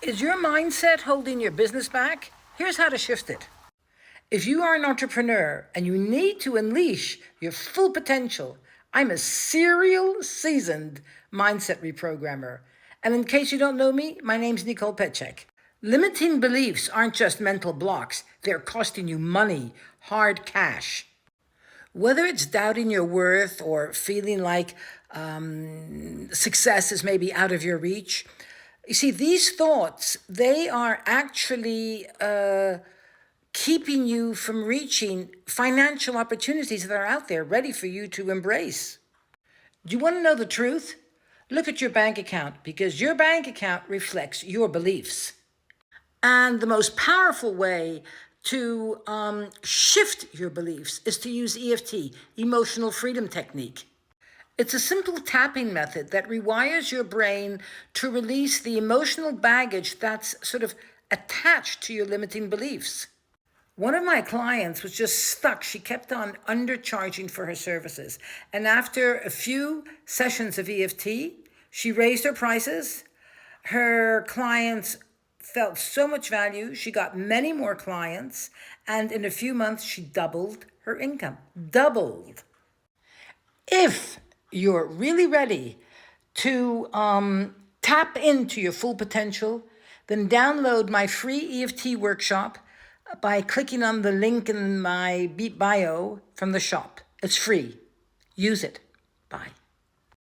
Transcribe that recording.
Is your mindset holding your business back? Here's how to shift it. If you are an entrepreneur and you need to unleash your full potential, I'm a serial seasoned mindset reprogrammer. And in case you don't know me, my name's Nicole Petschek. Limiting beliefs aren't just mental blocks, they're costing you money, hard cash. Whether it's doubting your worth or feeling like success is maybe out of your reach, you see, these thoughts, they are actually keeping you from reaching financial opportunities that are out there ready for you to embrace. Do you want to know the truth? Look at your bank account, because your bank account reflects your beliefs. And the most powerful way to shift your beliefs is to use EFT, Emotional Freedom Technique. It's a simple tapping method that rewires your brain to release the emotional baggage that's sort of attached to your limiting beliefs. One of my clients was just stuck. She kept on undercharging for her services. And after a few sessions of EFT, she raised her prices. Her clients felt so much value. She got many more clients. And in a few months, she doubled her income. Doubled. If you're really ready to tap into your full potential, then download my free EFT workshop by clicking on the link in my bio from the shop. It's free. Use it. Bye.